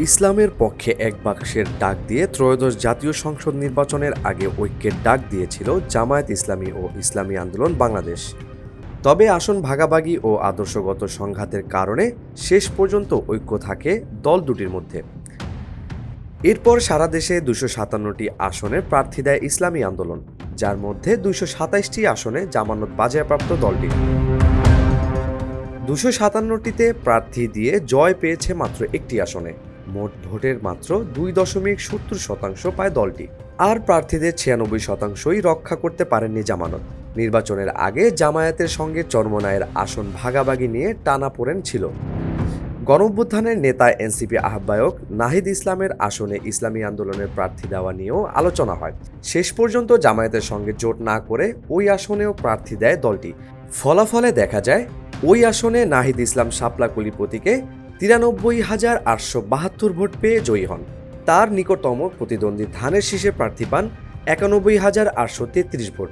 ইসলামের পক্ষে এক বাক্সের ডাক দিয়ে ত্রয়োদশ জাতীয় সংসদ নির্বাচনের আগে ঐক্যের ডাক দিয়েছিল জামায়াত ইসলামী ও ইসলামী আন্দোলন বাংলাদেশ। তবে আসন ভাগাভাগি ও আদর্শগত সংঘাতের কারণে শেষ পর্যন্ত ঐক্য থাকে দল দুটির মধ্যে। এরপর সারা দেশে ২৫৭টি আসনে প্রার্থী দেয় ইসলামী আন্দোলন, যার মধ্যে ২২৭টি আসনে জামানত বাজেয়াপ্ত দলটি। ২৫৭টিতে প্রার্থী দিয়ে জয় পেয়েছে মাত্র একটি আসনে। মোট ভোটের মাত্র ২.৭০% পায় দলটি। আর প্রার্থীদের ৯৬%ই রক্ষা করতে পারেননি জামানত। নির্বাচনের আগে জামায়াতের সঙ্গে চরমোনাইয়ের আসন ভাগাভাগি নিয়ে টানাপোড়েন ছিল। গণঅভ্যুত্থানের নেতা এনসিপি আহ্বায়ক নাহিদ ইসলামের আসনে ইসলামী আন্দোলনের প্রার্থী দেওয়া নিয়েও আলোচনা হয়। শেষ পর্যন্ত জামায়াতের সঙ্গে জোট না করে ওই আসনেও প্রার্থী দেয় দলটি। ফলাফলে দেখা যায় ওই আসনে নাহিদ ইসলাম শাপলাকলি প্রতীকে ৯৩,৮৭২ ভোট পেয়ে জয়ী হন। তার নিকটতম প্রতিদ্বন্দ্বী ধানের শীষে প্রার্থী পান ৯১,৮৩৩ ভোট।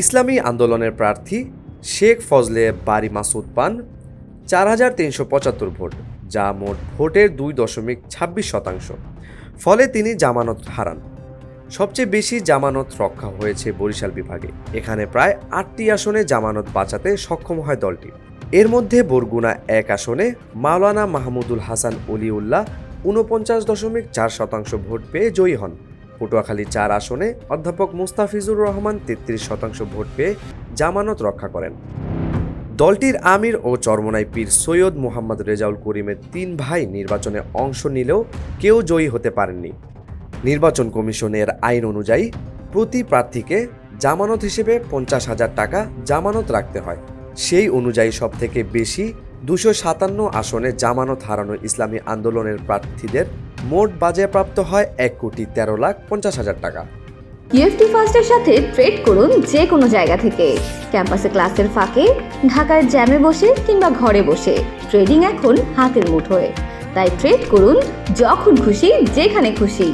ইসলামী আন্দোলনের প্রার্থী শেখ ফজলে বারী মাসুদ পান ৪,৩৭৫ ভোট, যা মোট ভোটের ২.২৬%। ফলে তিনি জামানত হারান। সবচেয়ে বেশি জামানত রক্ষা হয়েছে বরিশাল বিভাগে। এখানে প্রায় ৮টি আসনে জামানত বাঁচাতে সক্ষম হয় দলটি। এর মধ্যে বরগুনা ১ আসনে মাওলানা মাহমুদুল হাসান অলিউল্লাহ ৪৯.৪% ভোট পেয়ে জয়ী হন। পটুয়াখালী ৪ আসনে অধ্যাপক মুস্তাফিজুর রহমান ৩৩% ভোট পেয়ে জামানত রক্ষা করেন। দলটির আমির ও চরমোনাই পীর সৈয়দ মোহাম্মদ রেজাউল করিমের ৩ ভাই নির্বাচনে অংশ নিলেও কেউ জয়ী হতে পারেননি। নির্বাচন কমিশনের আইন অনুযায়ী প্রতি প্রার্থীকে জামানত হিসেবে ৫০,০০০ টাকা জামানত রাখতে হয়। সেই অনুযায়ী সবথেকে বেশি ২৫৭ আসনে জামানত হারানো ইসলামী আন্দোলনের প্রার্থীদের মোট বাজেয়াপ্ত হয় ১,১৩,৫০,০০০ টাকা। ইউএফটি ফার্স্টের সাথে ট্রেড করুন যে কোনো জায়গা থেকে। ক্যাম্পাসে ক্লাসের ফাঁকে, ঢাকার জ্যামে বসে কিংবা ঘরে বসে ট্রেডিং এখন হাতের মুঠোয়। তাই ট্রেড করুন যখন খুশি, যেখানে খুশি।